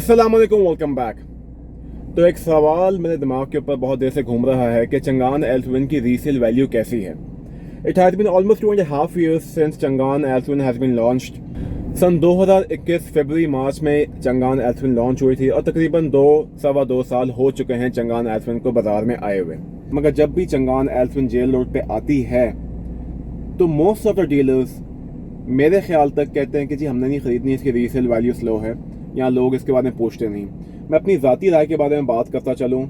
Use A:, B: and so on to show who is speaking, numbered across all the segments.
A: अस्सलाम वालेकुम, welcome back. तो एक सवाल मेरे दिमाग के ऊपर बहुत देर से घूम रहा है कि चंगान एल्सविन की रीसेल वैल्यू कैसी है। It has been almost 2.5 years since Changan Alsvin has been launched. सन 2021 फरवरी मार्च में चंगान एल्सविन लॉन्च हुई थी और तकरीबन 2-2.25 साल हो चुके हैं चंगान एल्सविन को बाजार में आए हुए। मगर जब भी चंगान एल्सविन जेल रोड पे आती है तो मोस्ट ऑफ द डीलर्स मेरे ख्याल तक कहते हैं कि जी हमने नहीं ख़रीदनी, इसकी रीसेल वैल्यू स्लो है, या लोग इसके बारे में पूछते नहीं। मैं अपनी ज़ाती राय के बारे में बात करता चलूँ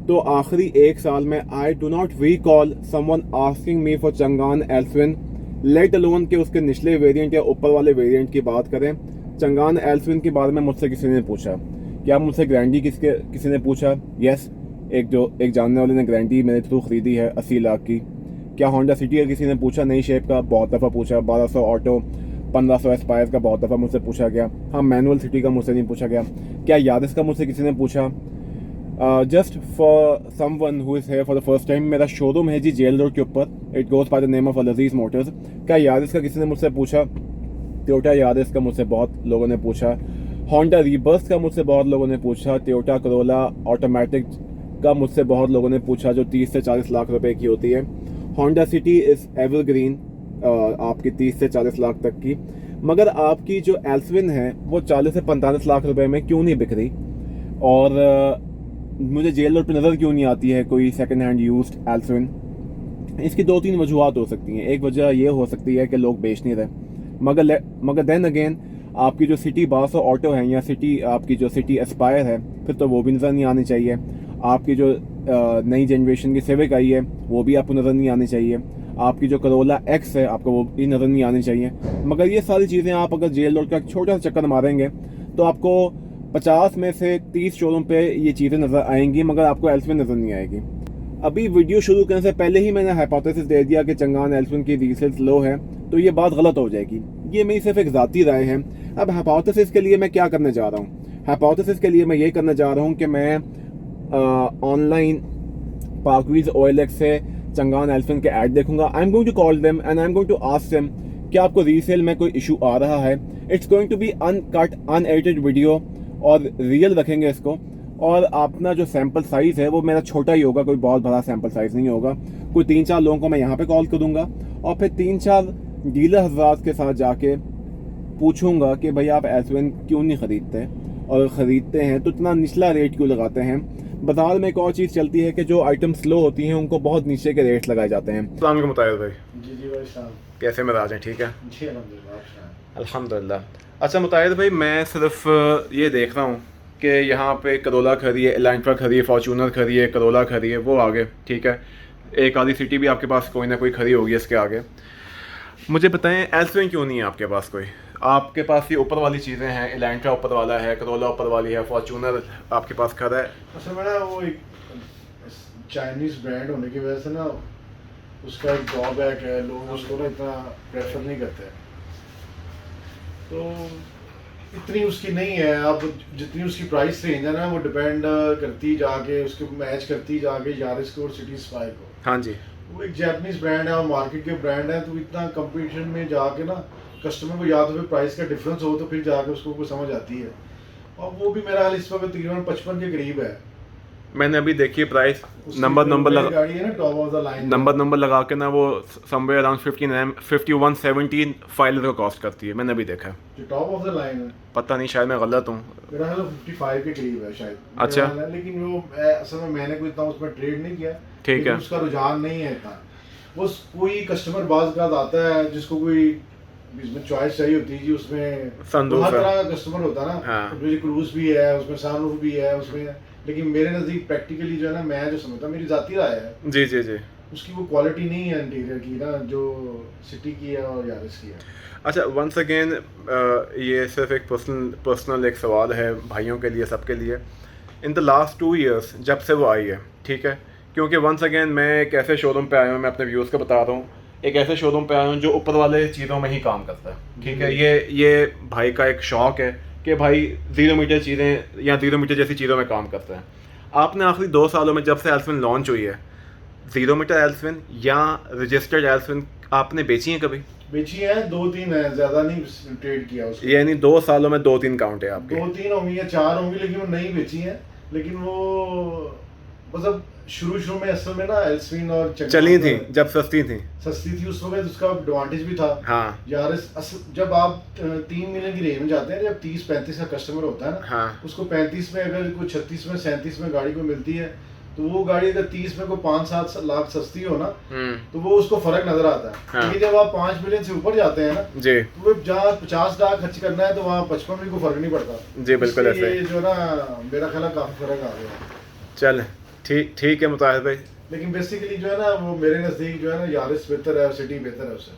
A: तो आखिरी 1 साल में I do not recall someone asking me for Changan Alsvin, let alone के उसके निचले वेरिएंट या ऊपर वाले वेरिएंट की बात करें। चंगान एल्सविन के बारे में मुझसे किसी ने पूछा, क्या मुझसे ग्रैंडी किसी ने पूछा? यस, एक जानने वाले ने ग्रैंडी मेरे थ्रू ख़रीदी है 80 लाख की। क्या होंडा सिटी का किसी ने पूछा? नई शेप का बहुत दफ़ा पूछा। 1200 ऑटो, 1500 एस्पायर का बहुत दफ़ा मुझसे पूछा गया। हाँ, मैनुअल सिटी का मुझसे नहीं पूछा गया। क्या यारिस का मुझसे किसी ने पूछा? Just for someone who is here for the first time, मेरा शोरूम है जी जेल रोड के ऊपर, it goes by the name of Aziz Motors. क्या यारिस का किसी ने मुझसे पूछा? टोयोटा यारिस का मुझसे बहुत लोगों ने पूछा। होंडा रीबर्स का मुझसे बहुत लोगों ने पूछा। टोयोटा करोला ऑटोमेटिक का मुझसे बहुत लोगों ने पूछा, जो 30 से 40 लाख रुपए की होती है। होंडा सिटी इज़ एवरग्रीन, आपकी 30 से 40 लाख तक की। मगर आपकी जो एल्सविन है वो 40 से 45 लाख रुपए में क्यों नहीं बिक रही? और मुझे जेल रोड पर नज़र क्यों नहीं आती है कोई सेकंड हैंड यूज्ड एल्सविन? इसकी 2-3 वजूहत हो सकती हैं। एक वजह ये हो सकती है कि लोग बेच नहीं रहे, मगर देन अगेन आपकी जो सिटी 1200 ऑटो है या आपकी जो सिटी एस्पायर है, फिर तो वो भी नज़र नहीं आनी चाहिए। आपकी जो नई जनरेशन की सिविक आई है वो भी आपको नज़र नहीं आनी चाहिए। आपकी जो करोला एक्स है आपको वो भी नज़र नहीं आनी चाहिए। मगर ये सारी चीज़ें आप अगर जेल रोड का एक छोटा सा चक्कर मारेंगे तो आपको 50 में से 30 शोरूम पे ये चीज़ें नज़र आएंगी, मगर आपको एल्सविन नज़र नहीं आएगी। अभी वीडियो शुरू करने से पहले ही मैंने हाइपोथेसिस दे दिया कि चंगान एल्सविन की रीसेल लो है, तो ये बात गलत हो जाएगी। ये मेरी सिर्फ एक ज़ाती राय है। अब हाइपोथेसिस के लिए मैं क्या करने जा रहा हूँ? हाइपोथेसिस के लिए मैं ये करने जा रहा हूँ कि मैं ऑनलाइन पार्कवीज OLX से चंगान एल्सविन के ऐड देखूंगा। I am going to call them and I am going to ask them क्या आपको रीसेल में कोई इशू आ रहा है। It's going to be uncut unedited video और रियल रखेंगे इसको। और अपना जो सैम्पल साइज़ है वो मेरा छोटा ही होगा, कोई बहुत बड़ा सैम्पल साइज़ नहीं होगा। कोई 3-4 लोगों को मैं यहाँ पे कॉल करूँगा और फिर 3-4 डीलर हजरात के साथ जाके पूछूंगा कि भाई आप एल्सविन क्यों नहीं ख़रीदते, और ख़रीदते हैं तो इतना निचला रेट क्यों लगाते हैं। बाजार में एक और चीज़ चलती है कि जो आइटम स्लो होती हैं उनको बहुत नीचे के रेट्स लगाए जाते हैं। अस्सलाम वालेकुम मुताहिर भाई।
B: जी भाई साहब,
A: कैसे मिजाज हैं? ठीक है
B: जी अल्हम्दुलिल्लाह।
A: अल्हम्दुलिल्लाह। अच्छा मुताहिर भाई, मैं सिर्फ ये देख रहा हूँ कि यहाँ पे करोला खड़ी है, एलेंट्रा खड़ी है, फॉर्चूनर खड़ी है, करोला खड़ी है, वो आगे ठीक है। एक आधी सिटी भी आपके पास कोई ना कोई खड़ी होगी इसके आगे। मुझे बताएं एल्सविन क्यों नहीं है आपके पास कोई? आपके पास ये ऊपर वाली चीज़ें हैं, एलेंट्रा ऊपर वाला है, करोला ऊपर वाली है, फॉर्चूनर आपके पास खड़ा है।
B: असल में ना वो एक चाइनीज़ ब्रांड होने की वजह से ना उसका एक ड्रॉबैक है, लोग उसको ना इतना प्रेफर नहीं करते हैं, तो इतनी उसकी नहीं है। अब जितनी उसकी प्राइस रेंज है ना वो डिपेंड करती जाके उसके मैच करती जाके यारिस को और सिटी स्पायर को।
A: हाँ जी,
B: वो एक जापानीज ब्रांड है और मार्केट के ब्रांड है, तो इतना कंपटीशन में जाके ना कस्टमर को या तो फिर प्राइस का डिफरेंस हो तो फिर जाके उसको कोई समझ आती है। और वो भी मेरा हाल इस वक्त तकरीबन 55 के करीब है।
A: मैंने अभी देखी प्राइस नंबर
B: गाड़ी है ना top of the line,
A: number लगा के ना वो समवेयर अराउंड 5117 फाइल का कॉस्ट करती है। मैंने अभी देखा है,
B: जो टॉप ऑफ द लाइन है।
A: पता नहीं, शायद मैं गलत हूँ।
B: मेरा हाल 55 के करीब है शायद।
A: अच्छा,
B: लेकिन वो असल में मैंने कोई इतना उसमें ट्रेड नहीं किया,
A: ठीक है।
B: उसका रुझान नहीं है इतना। वो कोई कस्टमर बाज का आता है जिसको कोई इसमें चॉइस चाहिए होती है जी, उसमें
A: सनरूफ
B: हर
A: है।
B: तरह का कस्टमर होता है ना।
A: हाँ।
B: उसमें क्रूज भी है, उसमें सनरूफ भी है उसमें। लेकिन मेरे नज़दीक प्रैक्टिकली जो है ना, मैं जो समझता हूँ, मेरी जाती राय है
A: जी जी जी,
B: उसकी वो क्वालिटी नहीं है इंटीरियर की ना जो सिटी की है और यारिस की है।
A: अच्छा वंस अगेन ये सिर्फ एक पर्सनल एक सवाल है भाइयों के लिए, सबके लिए। इन द लास्ट 2 years जब से वो आई है, ठीक है, क्योंकि वंस अगेन मैं एक ऐसे शोरूम पे आया हूँ, मैं अपने व्यूज़ को बता रहा हूँ, एक ऐसे शोरूम पे आया हूँ जो ऊपर वाले चीज़ों में ही काम करता है, ठीक है। ये भाई का एक शौक़ है कि भाई 0 मीटर चीज़ें या 0 मीटर जैसी चीज़ों में काम करता है। आपने आखिरी 2 सालों में जब से एल्सविन लॉन्च हुई है, 0 मीटर एल्सविन या रजिस्टर्ड एल्सविन आपने बेची हैं कभी?
B: बेची है 2-3 है, ज्यादा नहीं ट्रेड किया उसको।
A: यानी 2 सालों में 2-3 काउंट है आपके?
B: 2-3 होंगी या 4 होंगी, लेकिन वो नहीं बेची है। लेकिन वो मतलब शुरू में असल में ना एल्सविन और
A: चली थी जब सस्ती थी।
B: सस्ती थी उस वक्त, उसका एडवांटेज भी था।
A: हाँ
B: यार जब आप 3 मिलियन की रेंज में जाते हैं, जब 30-35 का कस्टमर होता है ना,
A: हाँ
B: उसको 35 में अगर कोई 36 में 37 में गाड़ी को मिलती है, तो वो गाड़ी अगर 30 में कोई 5-7 लाख सस्ती हो ना, तो वो उसको फर्क नजर आता है।
A: हाँ।
B: लेकिन जब आप 5 मिलियन से ऊपर जाते हैं ना
A: जी
B: तो वो जहाँ 50 लाख खर्च करना है, तो वहाँ 55 में कोई फर्क नहीं पड़ता।
A: जी बिल्कुल
B: इसलिए
A: ऐसे
B: ये जो है ना, मेरा ख्याल है काफी फर्क आ गया है।
A: चल ठीक है मुताहिर भाई,
B: लेकिन बेसिकली जो है ना, वो मेरे नजदीक जो है ना, यारिस बेहतर है और सिटी बेहतर है उससे।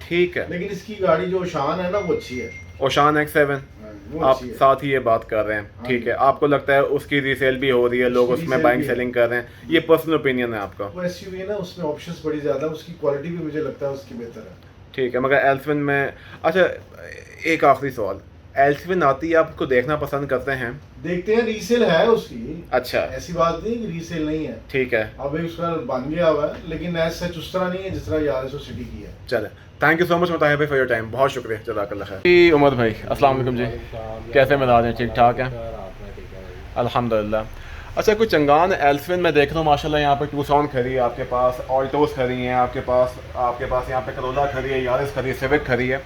A: ठीक है।
B: लेकिन इसकी गाड़ी जो शान है ना, वो अच्छी है।
A: ओशान X7
B: वो
A: आप
B: अच्छी है।
A: साथ ही ये बात कर रहे हैं,
B: हाँ
A: ठीक
B: जी।
A: है। आपको लगता है उसकी रीसेल भी हो रही है, लोग
B: उसकी
A: उसमें
B: resale
A: बाइंग
B: भी है।
A: सेलिंग कर रहे हैं, ये पर्सनल ओपिनियन है आपका?
B: वो एसयूवी है ना, उसमें ऑप्शंस बड़ी ज्यादा है, उसकी क्वालिटी भी मुझे लगता है उसकी बेहतर है।
A: ठीक है। मगर एल्सविन में, अच्छा एक आखिरी सवाल, एल्सविन आती है, आप उसको देखना पसंद करते हैं?
B: देखते हैं, रीसेल है उसकी,
A: अच्छा
B: ऐसी बात नहीं कि रीसेल नहीं है।
A: ठीक है,
B: अब एक उसका बन गया हुआ है, लेकिन एज सच उस तरह नहीं है जिस तरह यारिस और सिटी की है।
A: चले। थैंक यू सो मच मुताहिर भाई फॉर योर टाइम, बहुत शुक्रिया, जज़ाकल्लाह खैर। जी उमर भाई अस्सलाम वालेकुम जी, कैसे मिजाज हैं? ठीक ठाक हैं अल्हम्दुलिल्लाह। अच्छा कुछ चंगान एल्सविन में देख रहा हूँ माशाल्लाह, यहाँ पे टूसॉन खड़ी है आपके पास, ऑल्टोस खड़ी हैं आपके पास यहाँ पे करोला खड़ी है, यारिस खड़ी है, सिविक खड़ी है,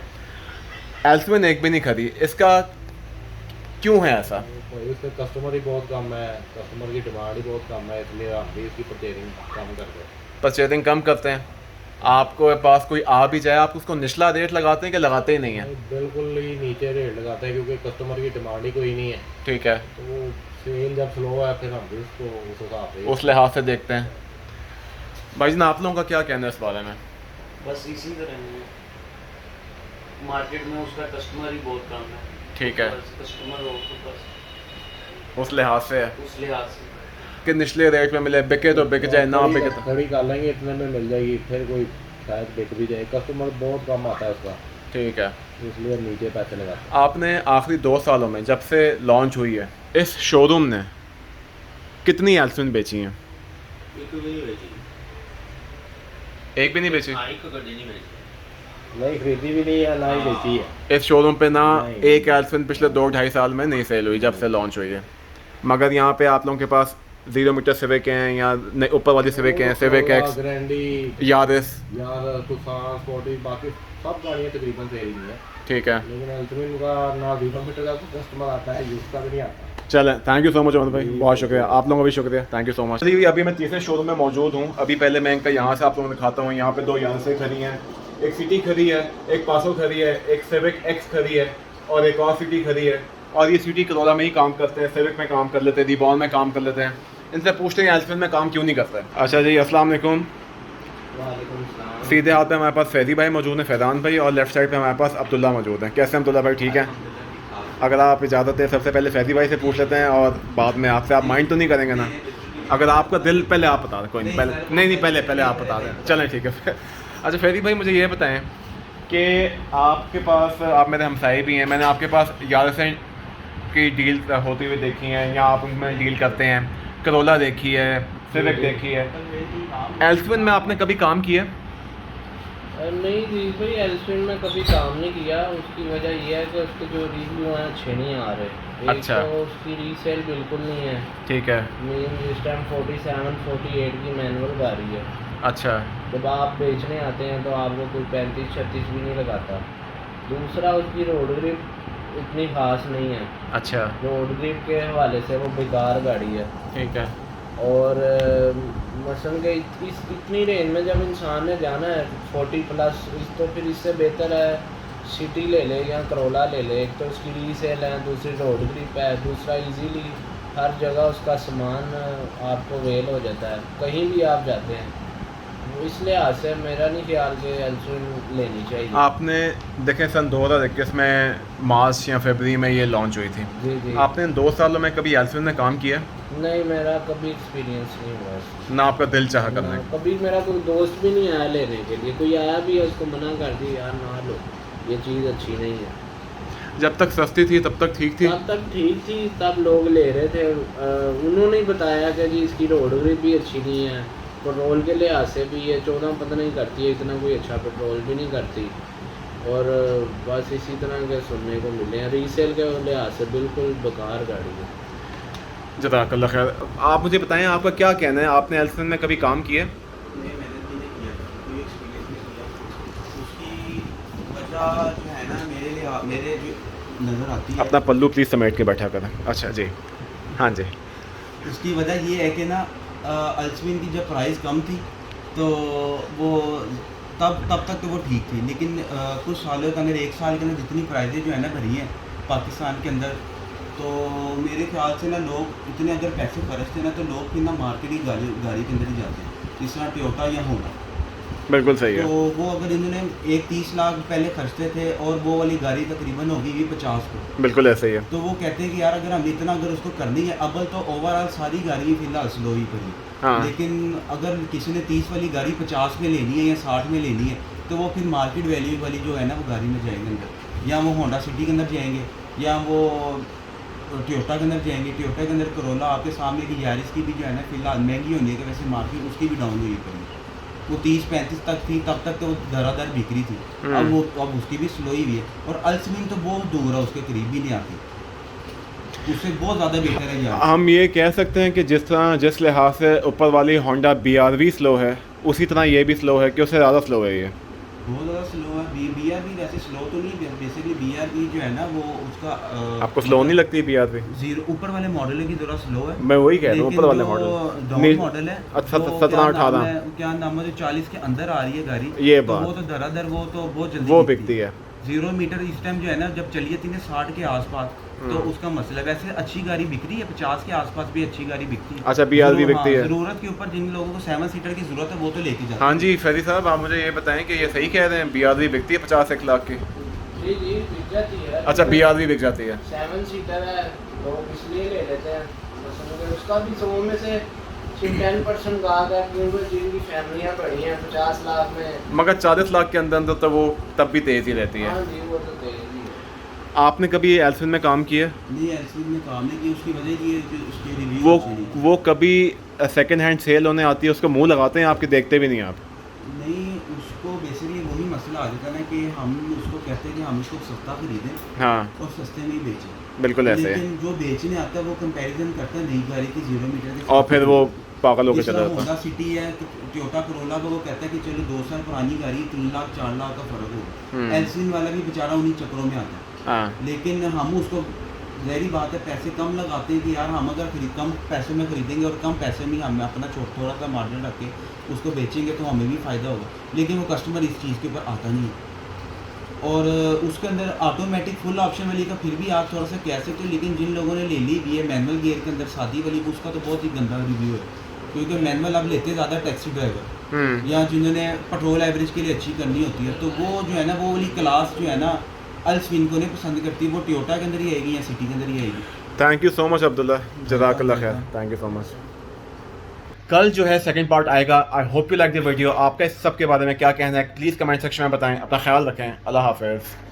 A: एल्सविन एक भी नहीं खड़ी, इसका क्यों है ऐसा?
C: इसका कस्टमर ही बहुत कम है, कस्टमर की डिमांड ही बहुत कम है, इसलिए हम भी इसकी परचेजिंग कम कर रहे हैं।
A: परचेजिंग कम करते हैं? आपको पास कोई आ भी जाए, आप उसको निचला रेट लगाते हैं कि लगाते ही नहीं है?
C: बिल्कुल ही नीचे रेट लगाते हैं, क्योंकि कस्टमर की डिमांड ही कोई नहीं है।
A: ठीक है,
C: तो सेल जब स्लो है, फिर हम भी उसको उस हिसाब से
A: उस लिहाज से देखते हैं। भाई जी आप लोगों का क्या कहना है इस बारे में?
D: बस इसी तरह नहीं है, मार्केट में उसका कस्टमर ही बहुत कम है।
A: ठीक है,
D: बस कस्टमर हो तो बस
A: उस लिहाज से है
D: उस लिहाज से।
A: कि निचले रेट में मिले, बिके तो बिक जाए, ना बिके तो
C: खड़ी कर लेंगे, इतने में मिल जाएगी, फिर कोई शायद बिक भी जाए। कस्टमर बहुत कम आता है उसका,
A: ठीक है।
C: इसलिए हम नीचे पैसे लगाते हैं।
A: आपने आखिरी 2 सालों में जब से लॉन्च हुई है इस शोरूम ने कितनी एल्सविन बेची हैं?
D: एक भी नहीं बेची,
A: एक भी नहीं बेची?
D: एक गड्डी नहीं बेची।
C: नहीं खरीदी भी नहीं है, ना ही बेची है।
A: इस शोरूम पे ना
C: नहीं।
A: एक एल्सविन पिछले 2-2.5 साल में नहीं सेल हुई जब से लॉन्च हुई है। मगर यहाँ पे आप लोगों के पास 0 मीटर सिविक हैं या ऊपर वाली सिविक हैं, सिविक एक्स,
C: ग्रैंडी,
A: यारिस,
C: यार तुफान, स्पॉटी, बाकी सब गाड़ियाँ तकरीबन सेल ही है।
A: ठीक है।
C: लेकिन अल्टरविन का ना 0 मीटर का कस्टमर आता है, यूज का भी नहीं आता।
A: चलें, थैंक यू सो मच अमन भाई, बहुत शुक्रिया, आप लोगों का भी शुक्रिया, थैंक यू सो मच। चलिए अभी मैं तीसरे शोरूम में मौजूद हूँ। अभी पहले मैं इनका यहाँ से आप लोगों को दिखाता हूँ। यहाँ पे 2 यारिसें खड़ी हैं, एक सिटी खड़ी है, एक पासो खड़ी है, एक सिविक एक्स खड़ी है और एक और सिटी खड़ी है। और ये सिटी करोला में ही काम करते हैं, सिविक में काम कर लेते हैं, रिबॉन में काम कर लेते हैं। इनसे पूछते हैं एल्सविन में काम क्यों नहीं करता है। अच्छा जी अस्सलाम वालेकुम।
D: वालेकुम सलाम।
A: सीधे हाथ पे हमारे पास फैज़ी भाई मौजूद हैं, फैज़ान भाई, और लेफ्ट साइड पे हमारे पास अब्दुल्ला मौजूद हैं। कैसे हैं अब्दुल्ला भाई? ठीक है। अगर आप इजाज़त दें सबसे पहले फैज़ी भाई से पूछ लेते हैं और बाद में आपसे। आप माइंड तो नहीं करेंगे ना? अगर आपका दिल, पहले आप बता दें, कोई नहीं, पहले आप बता दें, चलें ठीक है। अच्छा फैज़ी भाई मुझे ये बताएं कि आपके पास, आप मेरे हमसाए भी हैं, मैंने आपके पास यारिसें की डील होती हुई देखी हैं या आप उनमें डील करते हैं, करोला देखी है, सिविक देखी है, एल्सविन में आपने कभी काम किया?
E: नहीं जी भाई, एल्सविन में कभी काम नहीं किया। उसकी वजह यह है कि उसके जो रिव्यू हैं अच्छे नहीं आ रहे। एक
A: अच्छा।
E: तो उसकी रीसेल बिल्कुल नहीं है।
A: ठीक है।
E: मीन इस टाइम 47-48 की मैनुअल गाड़ी है।
A: अच्छा।
E: जब आप बेचने आते हैं तो आपको कोई 35-36 भी नहीं लगाता। दूसरा उसकी रोड ग्रिप इतनी खास नहीं है।
A: अच्छा।
E: रोड ग्रिप के हवाले से वो बेकार गाड़ी है।
A: ठीक है।
E: और मसलन के इस इतनी रेंज में जब इंसान ने जाना है 40+, तो फिर इससे बेहतर है सिटी ले ले या करोला ले ले। एक तो उसकी रीसेल है, दूसरी रोड ग्रिप है, दूसरा इजीली हर जगह उसका सामान आपको वेल हो जाता है, कहीं भी आप जाते हैं। इस लिहाज से मेरा नहीं ख्याल कि एल्सविन लेनी चाहिए।
A: आपने देखें सन 2021 में मार्च या फरवरी में ये लॉन्च हुई थी।
E: जी जी।
A: आपने इन 2 सालों में कभी एल्सविन में काम किया?
E: नहीं, मेरा कभी एक्सपीरियंस नहीं हुआ इसमें।
A: ना आपका दिल चाह करने?
E: कभी मेरा कोई दोस्त भी नहीं आया लेने के लिए। कोई आया भी है उसको मना कर दी, यार ना लो, ये चीज़ अच्छी नहीं है।
A: जब तक सस्ती थी तब तक ठीक थी?
E: तब तक ठीक थी, तब लोग ले रहे थे। उन्होंने ही बताया कि जी इसकी रोड ग्रिप भी अच्छी नहीं है, पेट्रोल के लिहाज से भी ये 14-15 ही करती है, इतना कोई अच्छा पेट्रोल भी नहीं करती। और बस इसी तरह के सुनने को मिले हैं। रीसेल के लिहाज से बिल्कुल बेकार गाड़ी है।
A: जज़ाकल्लाह खैर। आप मुझे बताएं आपका क्या कहना है, आपने एल्सन में कभी काम किया?
F: नहीं, मैंने नहीं किया, कोई एक्सपीरियंस नहीं किया। उसकी वजह जो है ना मेरे जो नज़र आती है,
A: अपना पल्लू प्लीज़ समेट के बैठा करें। अच्छा जी, हाँ जी।
F: उसकी वजह ये है कि ना अल्सविन की जब प्राइस कम थी तो वो तब तक तो वो ठीक थी, लेकिन कुछ सालों के अंदर, 1 साल के अंदर जितनी प्राइजें जो है ना बढ़ी हैं पाकिस्तान के अंदर, तो मेरे ख्याल से ना लोग इतने अगर पैसे खर्चते ना तो लोग फिर ना मार्केट की गाड़ी के अंदर ही जाते हैं, जिस तरह टोयोटा या होंडा।
A: बिल्कुल सही
F: तो
A: है।
F: वो अगर इन्होंने 30 लाख पहले खर्चते थे और वो वाली गाड़ी तकरीबन होगी भी 50 को,
A: बिल्कुल ऐसे ही है।
F: तो वो कहते हैं कि यार अगर हम इतना अगर उसको करनी है, अव्वल तो ओवरऑल सारी गाड़ी फिलहाल स्लो ही पड़ी,
A: हाँ।
F: लेकिन अगर किसी ने 30 वाली गाड़ी 50 में लेनी है या 60 में लेनी है तो वो फिर मार्केट वैल्यू वाली जो है ना वो गाड़ी में जाएंगे अंदर, या वो होंडा सिटी के अंदर जाएंगे या वो टोयोटा के अंदर जाएंगे। टोयोटा के अंदर करोला आपके सामने की यारिस की भी जो है ना फिलहाल महंगी होनी है कि वैसे मार्केट उसकी भी डाउन हुई पड़ी, वो 30-35 तक थी, तब तक तो वो धराधर बिक्री थी। अब उसकी भी स्लो ही हुई है, और अल्सविन तो बहुत दूर है, उसके करीब भी नहीं आती, उससे बहुत ज़्यादा बेहतर है यार।
A: हम ये कह सकते हैं कि जिस लिहाज से ऊपर वाली होंडा BRV स्लो है, उसी तरह ये भी स्लो है कि उससे ज़्यादा स्लो है ये।
F: बहुत ज़्यादा स्लो है। BRV वैसे स्लो तो नहीं, बेसिकली BRV जो है ना वो उसका
A: आपको स्लो नहीं लगती BRV?
F: जीरो ऊपर वाले मॉडल की थोड़ा स्लो है।
A: मैं वही कह रहा हूँ, ऊपर वाले मॉडल
F: डाउन मॉडल है,
A: अच्छा,
F: वो
A: 17-18
F: क्या नाम है, जो 40 के अंदर आ रही है गाड़ी,
A: ये
F: तो
A: बात
F: वो तो धराधर वो तो बहुत जल्दी
A: वो बिकती है।
F: 0 मीटर इस टाइम जो है ना जब चली थी 60 के आसपास, तो उसका मसला है। वैसे अच्छी गाड़ी बिक रही है, 50 के आसपास भी अच्छी गाड़ी बिकती है।
A: अच्छा, BRV बिकती है।
F: ज़रूरत के ऊपर जिन लोगों को 7 सीटर की ज़रूरत है वो तो लेके जाते हैं।
A: हाँ जी फैदी साहब, आप मुझे ये बताएं कि ये सही कह रहे हैं, BRV बिकती है 50-1 लाख की?
E: जी जी, बिक जाती है।
A: अच्छा, BRV बिक जाती है।
E: 7 सीटर है, लोग इसलिए ले लेते हैं। पसंद है उसका भी 100 में से 10% गाहक है, क्योंकि जिनकी फैमिलियाँ बड़ी हैं 50 लाख में।
A: मगर 40 लाख के अंदर तो वो तब भी तेज़ ही रहती है।
E: हाँ जी, वो तो तेज ही है।
A: आपने कभी एल्सन में काम किया?
F: नहीं, एल्सविन में काम नहीं किया। उसकी वजह ये है कि उसके रिव्यू
A: वो कभी सेकंड हैंड सेल होने आती है, उसको मुंह लगाते हैं आपके, देखते भी नहीं आप?
F: नहीं, उसको बेसिकली वही मसला आ जाता है ना कि हम उसको कहते हैं कि हम इसको सस्ता खरीदें
A: हाँ,
F: और सस्ते में ही बेचें।
A: बिल्कुल ऐसे है।
F: लेकिन जो बेचने आता है वो कंपैरिजन करता है नई गाड़ी की 0 मीटर के,
A: और फिर वो पागल होकर
F: जिस
A: चला
F: तरह
A: जाता है।
F: होंडा सिटी है, टोयोटा करोला को वो कहता है कि चलो 2 साल पुरानी गाड़ी 3 लाख 4 लाख का फ़र्क होगा। एल्सविन वाला भी बेचारा उन्हीं चक्करों में आता है।
A: हाँ,
F: लेकिन हम उसको ज़ाहिर बात है पैसे कम लगाते हैं कि यार हम अगर कम पैसों में खरीदेंगे और कम पैसे में हम अपना थोड़ा सा मार्जिन रख के उसको बेचेंगे तो हमें भी फ़ायदा होगा। लेकिन वो कस्टमर इस चीज़ के ऊपर आता नहीं है। और उसके अंदर ऑटोमेटिक फुल ऑप्शन वाली का फिर भी आप थोड़ा सा कह सकते हो, लेकिन जिन लोगों ने ले ली भी है मैनुअल गियर के अंदर शादी वाली, उसका तो बहुत ही गंदा रिव्यू है, क्योंकि मैनुअल अब लेते ज़्यादा टैक्सी ड्राइवर या जिन्होंने पेट्रोल एवरेज के लिए अच्छी करनी होती है, तो वो जो है ना वो वाली क्लास जो है ना अल्सविन को नहीं पसंद करती, वो टोयोटा के अंदर ही आएगी या सिटी के अंदर ही आएगी।
A: Thank you so much Abdullah, जज़ाकल्लाह खैर, थैंक यू सो मच। कल जो है सेकंड पार्ट आएगा। I hope you like the video. आपका इस सब के बारे में क्या कहना है प्लीज़ कमेंट सेक्शन में बताएं। अपना ख्याल रखें। अल्लाह हाफ़िज़।